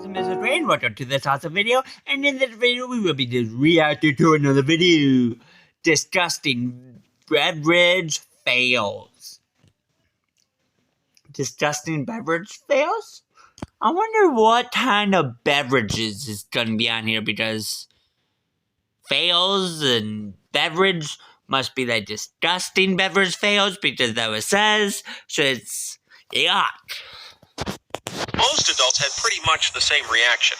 Mr. Brain, welcome to this awesome video, and in this video we will be just reacting to another video. Disgusting beverage fails. Disgusting beverage fails? I wonder what kind of beverages is gonna be on here, because fails and beverage must be like disgusting beverage fails, because that's what it says, so it's yuck. Most adults had pretty much the same reaction.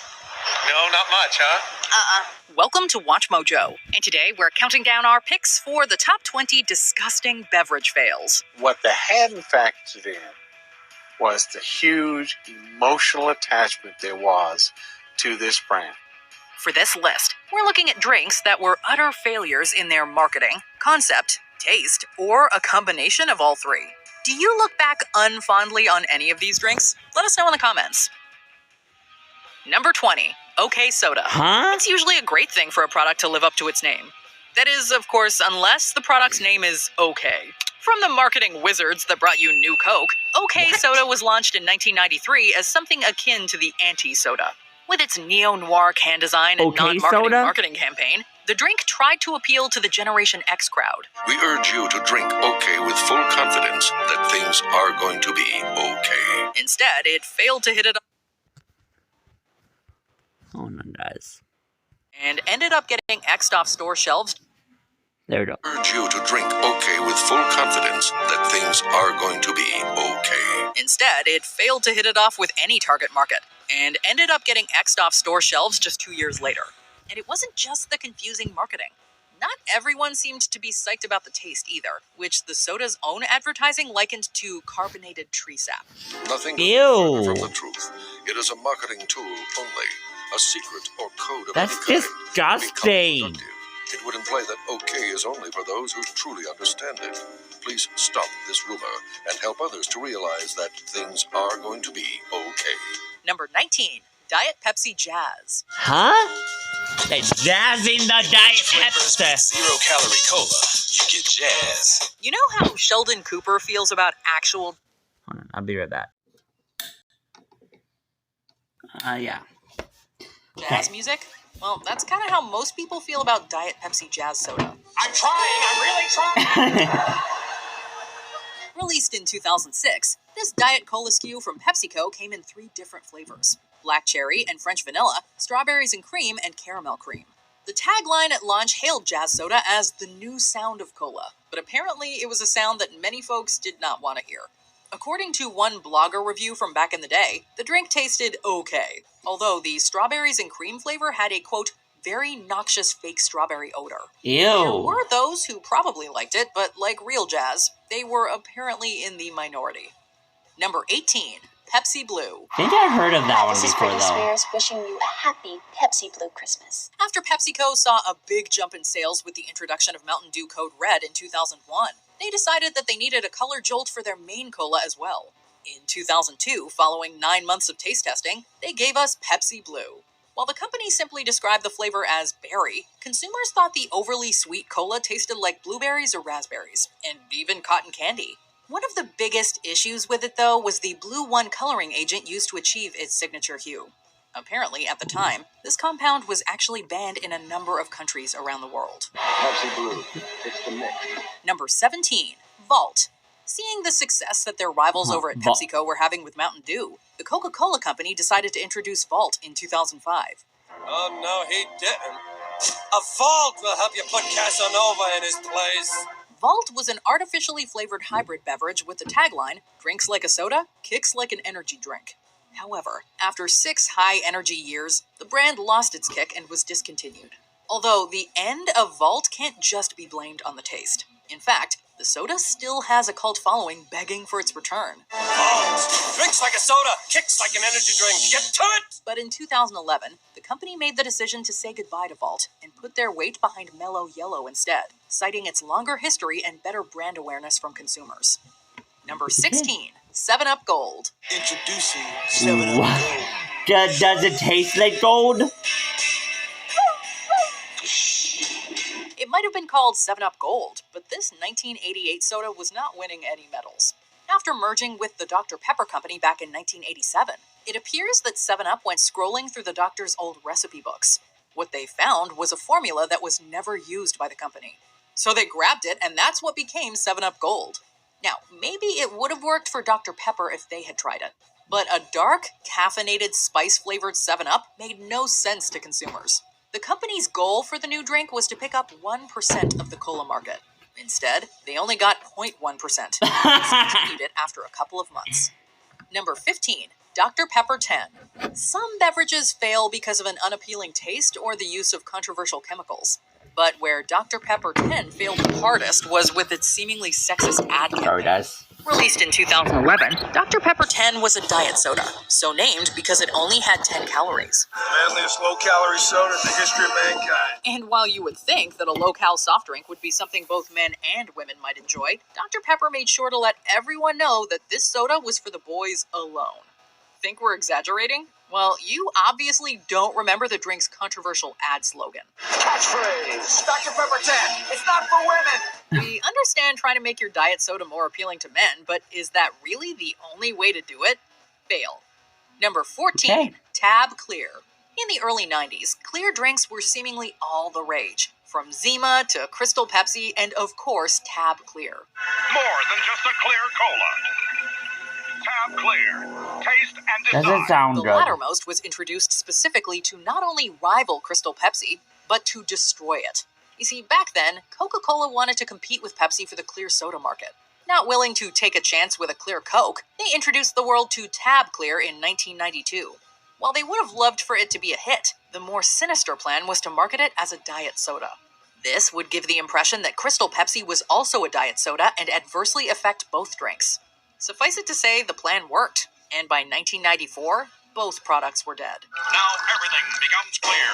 No, not much, huh? Welcome to Watch Mojo, and today we're counting down our picks for the top 20 disgusting beverage fails. What they hadn't factored in was the huge emotional attachment there was to this brand. For this list, we're looking at drinks that were utter failures in their marketing, concept, taste, or a combination of all three. Do you look back unfondly on any of these drinks? Let us know in the comments. Number 20, OK Soda. Huh? It's usually a great thing for a product to live up to its name. That is, of course, unless the product's name is OK. From the marketing wizards that brought you New Coke, OK Soda was launched in 1993 as something akin to the anti-soda. With its neo-noir can design and OK non-marketing Soda? marketing campaign, the drink tried to appeal to the Generation X crowd. We urge you to drink OK with full confidence that things are going to be OK. Instead, it failed to hit it Oh no, guys. and ended up getting X'd off store shelves. There we go. Urge you to drink OK with full confidence that things are going to be OK. Instead, it failed to hit it off with any target market, and ended up getting X'd off store shelves just 2 years later. And it wasn't just the confusing marketing. Not everyone seemed to be psyched about the taste either, which the soda's own advertising likened to carbonated tree sap. Nothing could be Ew. further from the truth. It is a marketing tool only. A secret or code of That's any kind. disgusting. Become productive. It would imply that OK is only for those who truly understand it. Please stop this rumor and help others to realize that things are going to be OK. Number 19, Diet Pepsi Jazz. Huh? They jazzing the Diet Pepsi. 0-calorie cola. You get jazz. You know how Sheldon Cooper feels about actual Hold on, I'll be right back. Yeah. jazz music? Well, that's kind of how most people feel about Diet Pepsi Jazz Soda. I'm really trying. Released in 2006, this Diet Cola SKU from PepsiCo came in 3 different flavors: black cherry and French vanilla, strawberries and cream, and caramel cream. The tagline at launch hailed Jazz Soda as the new sound of cola, but apparently it was a sound that many folks did not want to hear. According to one blogger review from back in the day, the drink tasted okay, although the strawberries and cream flavor had a, quote, very noxious fake strawberry odor. There Ew. were those who probably liked it, but like real jazz, they were apparently in the minority. Number 18, Pepsi Blue. I think I heard of that one This is before, Britney though. Spears wishing you a happy Pepsi Blue Christmas. After PepsiCo saw a big jump in sales with the introduction of Mountain Dew Code Red in 2001, they decided that they needed a color jolt for their main cola as well. In 2002, following 9 months of taste testing, they gave us Pepsi Blue. While the company simply described the flavor as berry, consumers thought the overly sweet cola tasted like blueberries or raspberries, and even cotton candy. One of the biggest issues with it, though, was the Blue 1 coloring agent used to achieve its signature hue. Apparently, at the time, this compound was actually banned in a number of countries around the world. Pepsi Blue, it's the mix. Number 17, Vault. Seeing the success that their rivals over at PepsiCo were having with Mountain Dew, the Coca-Cola Company decided to introduce Vault in 2005. Oh, no, he didn't. A Vault will help you put Casanova in his place. Vault was an artificially flavored hybrid beverage with the tagline, drinks like a soda, kicks like an energy drink. However, after 6 high-energy years, the brand lost its kick and was discontinued. Although the end of Vault can't just be blamed on the taste. In fact, the soda still has a cult following begging for its return. Vault. Drinks like a soda, kicks like an energy drink. Get to it! But in 2011, the company made the decision to say goodbye to Vault and put their weight behind Mellow Yellow instead, citing its longer history and better brand awareness from consumers. Number 16, 7-Up Gold. Introducing 7-Up What? Gold. Does it taste like gold? It might have been called 7-Up Gold, but this 1988 soda was not winning any medals. After merging with the Dr. Pepper Company back in 1987, it appears that 7-Up went scrolling through the doctor's old recipe books. What they found was a formula that was never used by the company. So they grabbed it, and that's what became 7-Up Gold. Now, maybe it would have worked for Dr. Pepper if they had tried it. But a dark, caffeinated, spice-flavored 7-Up made no sense to consumers. The company's goal for the new drink was to pick up 1% of the cola market. Instead, they only got 0.1%. Discontinued it after a couple of months. Number 15, Dr. Pepper 10. Some beverages fail because of an unappealing taste or the use of controversial chemicals. But where Dr. Pepper 10 failed the hardest was with its seemingly sexist ad campaign. Sorry, guys. Released in 2011, Dr. Pepper 10 was a diet soda, so named because it only had 10 calories. Manliest low-calorie soda in the history of mankind. And while you would think that a low-cal soft drink would be something both men and women might enjoy, Dr. Pepper made sure to let everyone know that this soda was for the boys alone. Think we're exaggerating? Well, you obviously don't remember the drink's controversial ad slogan. Catchphrase, Dr. Pepper 10, it's not for women. We understand trying to make your diet soda more appealing to men, but is that really the only way to do it? Fail. Number 14, Okay. Tab Clear. In the early 90s, clear drinks were seemingly all the rage. From Zima to Crystal Pepsi and, of course, Tab Clear. More than just a clear cola. Tab Clear. Taste and design. Doesn't sound The good. lattermost was introduced specifically to not only rival Crystal Pepsi, but to destroy it. You see, back then, Coca-Cola wanted to compete with Pepsi for the clear soda market. Not willing to take a chance with a clear Coke, they introduced the world to Tab Clear in 1992. While they would have loved for it to be a hit, the more sinister plan was to market it as a diet soda. This would give the impression that Crystal Pepsi was also a diet soda and adversely affect both drinks. Suffice it to say, the plan worked, and by 1994, both products were dead. Now everything becomes clear.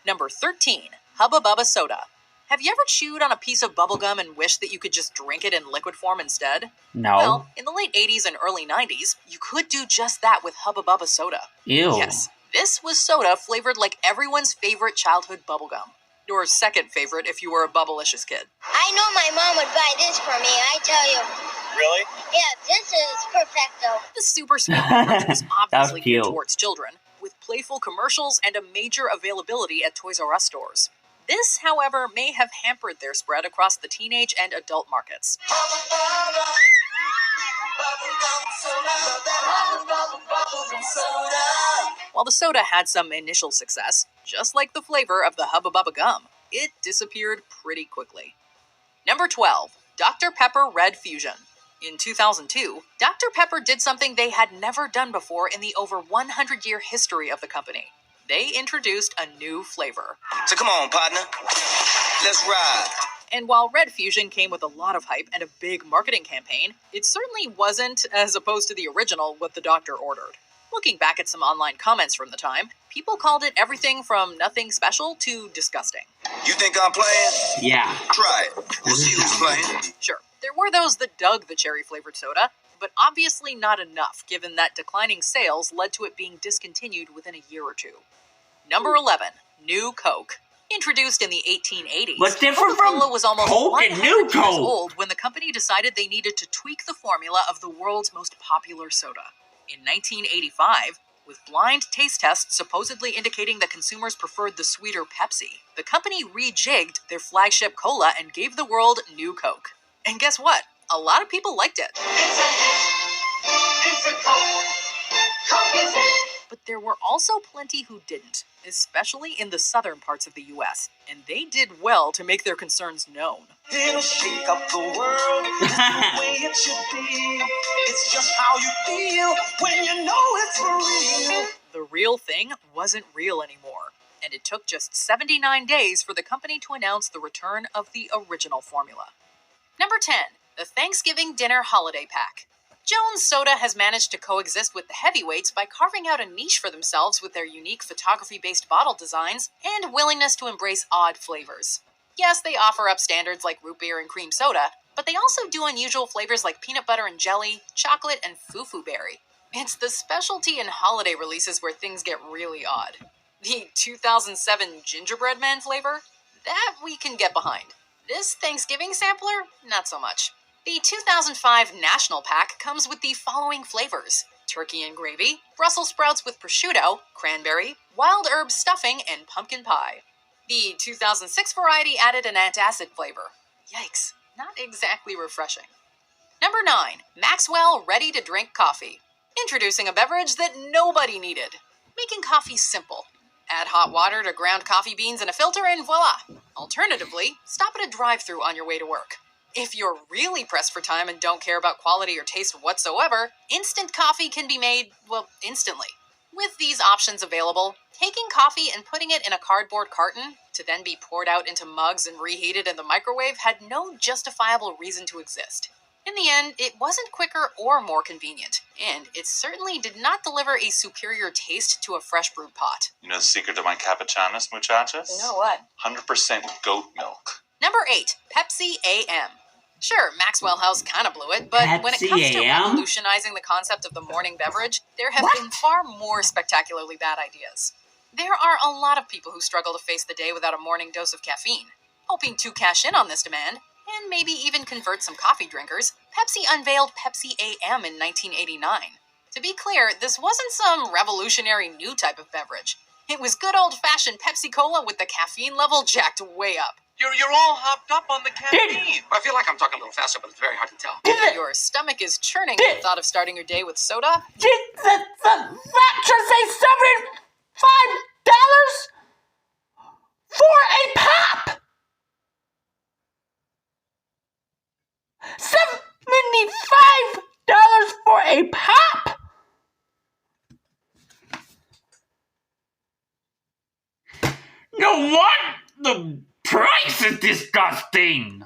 Number 13, Hubba Bubba Soda. Have you ever chewed on a piece of bubblegum and wished that you could just drink it in liquid form instead? No. Well, in the late 80s and early 90s, you could do just that with Hubba Bubba Soda. Ew. Yes, this was soda flavored like everyone's favorite childhood bubblegum. Your second favorite if you were a Bubblicious kid. I know my mom would buy this for me, I tell you. Really? Yeah, this is perfecto. The super sweet beverage was obviously geared cute. towards children, with playful commercials and a major availability at Toys R Us stores. This, however, may have hampered their spread across the teenage and adult markets. While the soda had some initial success, just like the flavor of the Hubba Bubba gum, it disappeared pretty quickly. Number 12, Dr. Pepper Red Fusion. In 2002, Dr. Pepper did something they had never done before in the over 100-year history of the company. They introduced a new flavor. So come on, partner. Let's ride. And while Red Fusion came with a lot of hype and a big marketing campaign, it certainly wasn't, as opposed to the original, what the doctor ordered. Looking back at some online comments from the time, people called it everything from nothing special to disgusting. You think I'm playing? Yeah. Try it. We'll see who's playing. Sure, there were those that dug the cherry-flavored soda, but obviously not enough given that declining sales led to it being discontinued within a year or two. Number 11, New Coke. Introduced in the 1880s, What's different Coca-Cola from was almost Coke 100 and New years Coke? old when the company decided they needed to tweak the formula of the world's most popular soda. In 1985, with blind taste tests supposedly indicating that consumers preferred the sweeter Pepsi, the company rejigged their flagship cola and gave the world New Coke. And guess what? A lot of people liked it. It's a Coke. Coke is it. But there were also plenty who didn't, especially in the southern parts of the US, and they did well to make their concerns known. It'll shake up the world. It's the way it should be. It's just how you feel when you know it's for real. The real thing wasn't real anymore, and it took just 79 days for the company to announce the return of the original formula. Number 10, the Thanksgiving Dinner Holiday Pack. Jones Soda has managed to coexist with the heavyweights by carving out a niche for themselves with their unique photography-based bottle designs and willingness to embrace odd flavors. Yes, they offer up standards like root beer and cream soda, but they also do unusual flavors like peanut butter and jelly, chocolate, and foo-foo berry. It's the specialty in holiday releases where things get really odd. The 2007 Gingerbread Man flavor? That we can get behind. This Thanksgiving sampler? Not so much. The 2005 National Pack comes with the following flavors: turkey and gravy, Brussels sprouts with prosciutto, cranberry, wild herb stuffing, and pumpkin pie. The 2006 variety added an antacid flavor. Yikes, not exactly refreshing. Number 9, Maxwell ready-to-drink coffee. Introducing a beverage that nobody needed. Making coffee simple. Add hot water to ground coffee beans in a filter and voila! Alternatively, stop at a drive-thru on your way to work. If you're really pressed for time and don't care about quality or taste whatsoever, instant coffee can be made, well, instantly. With these options available, taking coffee and putting it in a cardboard carton to then be poured out into mugs and reheated in the microwave had no justifiable reason to exist. In the end, it wasn't quicker or more convenient, and it certainly did not deliver a superior taste to a fresh brewed pot. You know the secret to my cappuccinos, muchachos? No, what? 100% goat milk. Number 8, Pepsi AM. Sure, Maxwell House kind of blew it, but when it Pepsi comes to AM? revolutionizing the concept of the morning beverage, there have been far more spectacularly bad ideas. There are a lot of people who struggle to face the day without a morning dose of caffeine. Hoping to cash in on this demand, and maybe even convert some coffee drinkers, Pepsi unveiled Pepsi AM in 1989. To be clear, this wasn't some revolutionary new type of beverage. It was good old-fashioned Pepsi Cola with the caffeine level jacked way up. You're all hopped up on the caffeine. I feel like I'm talking a little faster, but it's very hard to tell. Your stomach is churning at the thought of starting your day with soda. That should say $75 for a pop! $75 for a pop? No what? The price is disgusting.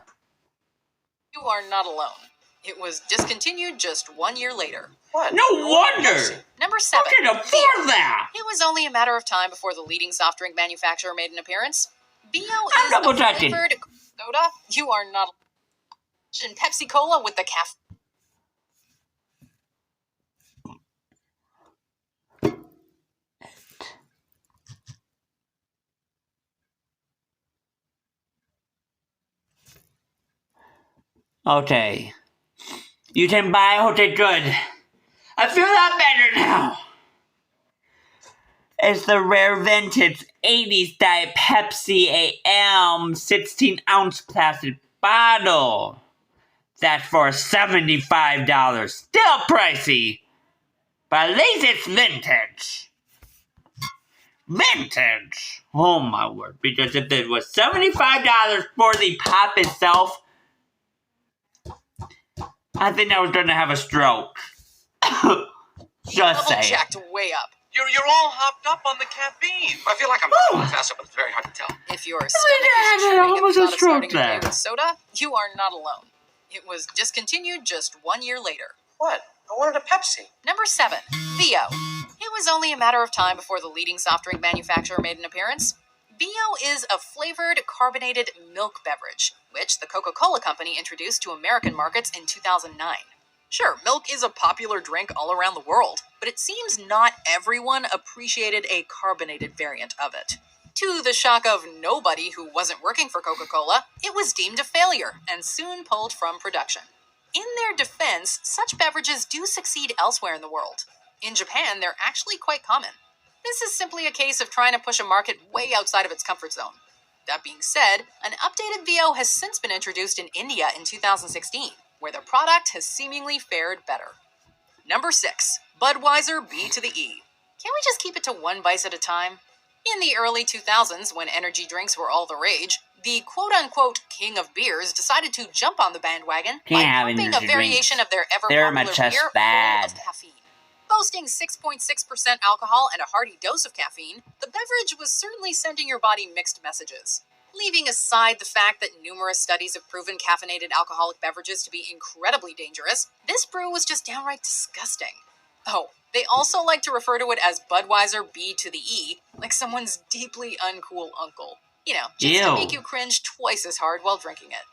You are not alone. It was discontinued just 1 year later. What? No wonder. Number 7. Who can afford that? It was only a matter of time before the leading soft drink manufacturer made an appearance. Bio I'm is double a checking. flavored soda. You are not and Pepsi Cola with the caffeine. Okay. You can buy. Okay, good. I feel a lot better now. It's the rare vintage 80s Diet Pepsi AM 16-ounce plastic bottle. That's for $75. Still pricey. But at least it's vintage. Vintage. Oh my word. Because if it was $75 for the pop itself, I think I was going to have a stroke. Just saying. Jacked way up. You're all hopped up on the caffeine. I feel like I'm talking a little faster, but it's very hard to tell. If your stomach is churning at the thought of starting your day with soda, you are not alone. It was discontinued just 1 year later. What? I wanted a Pepsi. Number 7, Bio. It was only a matter of time before the leading soft drink manufacturer made an appearance. Bio is a flavored carbonated milk beverage, which the Coca-Cola Company introduced to American markets in 2009. Sure, milk is a popular drink all around the world, but it seems not everyone appreciated a carbonated variant of it. To the shock of nobody who wasn't working for Coca-Cola, it was deemed a failure and soon pulled from production. In their defense, such beverages do succeed elsewhere in the world. In Japan, they're actually quite common. This is simply a case of trying to push a market way outside of its comfort zone. That being said, an updated VO has since been introduced in India in 2016, where the product has seemingly fared better. Number 6, Budweiser B to the E. Can't we just keep it to one vice at a time? In the early 2000s, when energy drinks were all the rage, the quote-unquote king of beers decided to jump on the bandwagon by pumping a variation of their ever-popular beer full of caffeine. Boasting 6.6% alcohol and a hearty dose of caffeine, the beverage was certainly sending your body mixed messages. Leaving aside the fact that numerous studies have proven caffeinated alcoholic beverages to be incredibly dangerous, this brew was just downright disgusting. Oh, they also like to refer to it as Budweiser B to the E, like someone's deeply uncool uncle. You know, just to make you cringe twice as hard while drinking it.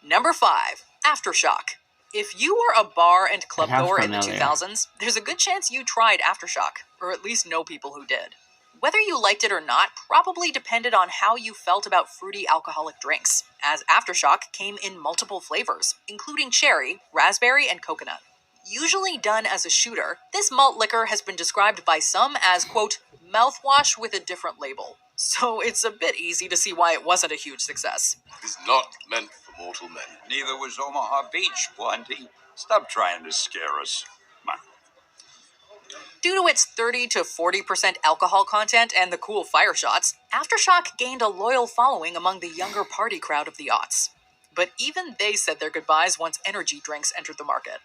Number 5, Aftershock. If you were a bar and club goer in the 2000s, there's a good chance you tried Aftershock, or at least know people who did. Whether you liked it or not probably depended on how you felt about fruity alcoholic drinks, as Aftershock came in multiple flavors, including cherry, raspberry, and coconut. Usually done as a shooter, this malt liquor has been described by some as, quote, mouthwash with a different label. So it's a bit easy to see why it wasn't a huge success. It's not meant for mortal men. Neither was Omaha Beach, Blondie. Stop trying to scare us. Come on. Due to its 30 to 40% alcohol content and the cool fire shots, Aftershock gained a loyal following among the younger party crowd of the aughts. But even they said their goodbyes once energy drinks entered the market.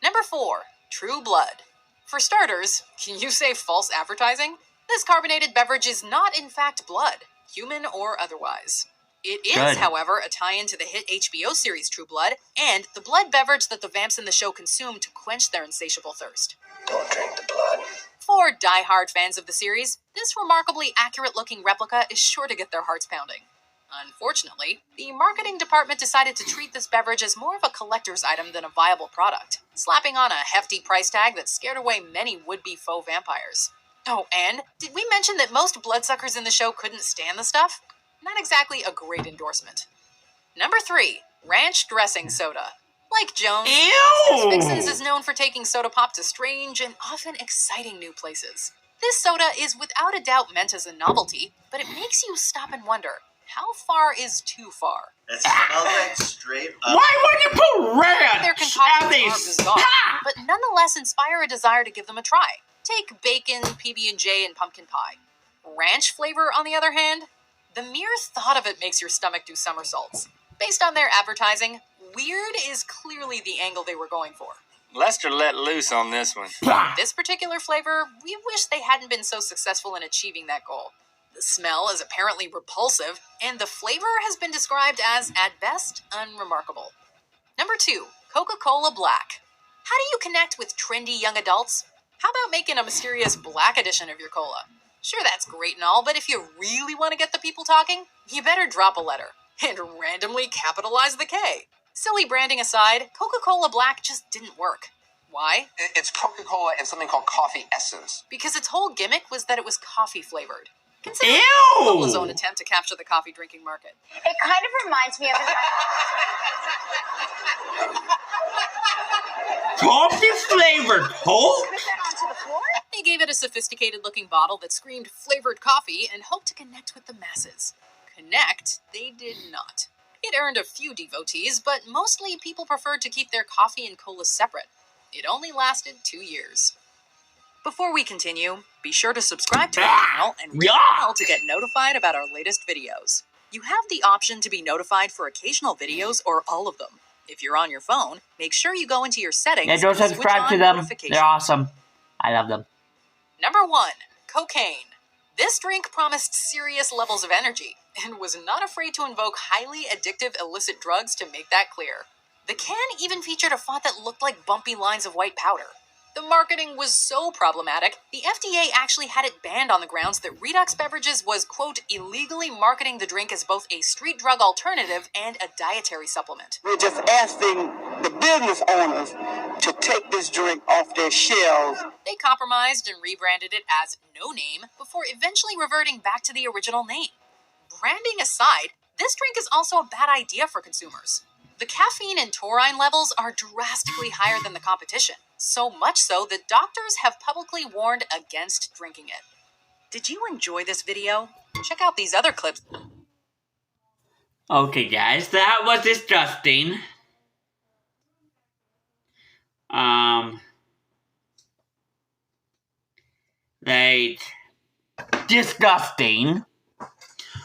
Number 4, True Blood. For starters, can you say false advertising? This carbonated beverage is not in fact blood, human or otherwise. It is, Good. however, a tie-in to the hit HBO series True Blood, and the blood beverage that the vamps in the show consume to quench their insatiable thirst. Don't drink the blood. For die-hard fans of the series, this remarkably accurate-looking replica is sure to get their hearts pounding. Unfortunately, the marketing department decided to treat this beverage as more of a collector's item than a viable product, slapping on a hefty price tag that scared away many would-be faux vampires. Oh, and did we mention that most bloodsuckers in the show couldn't stand the stuff? Not exactly a great endorsement. Number 3, Ranch Dressing Soda. Like Jones, Ew! Fixins is known for taking soda pop to strange and often exciting new places. This soda is without a doubt meant as a novelty, but it makes you stop and wonder, how far is too far? It smells like straight up. Why would you put ranch Their at concoctions these? are bizarre, but nonetheless inspire a desire to give them a try. Take bacon, PB&J, and pumpkin pie. Ranch flavor, on the other hand, the mere thought of it makes your stomach do somersaults. Based on their advertising, weird is clearly the angle they were going for. Lester let loose on this one. This particular flavor, we wish they hadn't been so successful in achieving that goal. The smell is apparently repulsive, and the flavor has been described as, at best, unremarkable. Number 2, Coca-Cola Black. How do you connect with trendy young adults? How about making a mysterious black edition of your cola? Sure, that's great and all, but if you really want to get the people talking, you better drop a letter and randomly capitalize the K. Silly branding aside, Coca-Cola Black just didn't work. Why? It's Coca-Cola and something called coffee essence. Because its whole gimmick was that it was coffee flavored. Consider Ew! Coca-Cola's own attempt to capture the coffee drinking market. It kind of reminds me of Coffee flavored Coke? onto the floor. They gave it a sophisticated looking bottle that screamed flavored coffee and hoped to connect with the masses. Connect, they did not. It earned a few devotees, but mostly people preferred to keep their coffee and cola separate. It only lasted 2 years. Before we continue, be sure to subscribe to our channel and ring the bell to get notified about our latest videos. You have the option to be notified for occasional videos or all of them. If you're on your phone, make sure you go into your settings Yeah, don't and switch subscribe to on them. notifications. They're awesome. I love them. Number 1, cocaine. This drink promised serious levels of energy and was not afraid to invoke highly addictive illicit drugs to make that clear. The can even featured a font that looked like bumpy lines of white powder. The marketing was so problematic, the FDA actually had it banned on the grounds that Redux Beverages was, quote, illegally marketing the drink as both a street drug alternative and a dietary supplement. We're just asking the business owners to take this drink off their shelves. They compromised and rebranded it as No Name before eventually reverting back to the original name. Branding aside, this drink is also a bad idea for consumers. The caffeine and taurine levels are drastically higher than the competition, so much so that doctors have publicly warned against drinking it. Did you enjoy this video? Check out these other clips. Okay, guys, that was disgusting. Disgusting.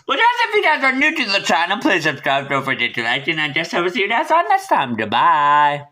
But as if you guys are new to the channel, please subscribe, don't forget to like, and I just hope to see you guys on next time. Goodbye.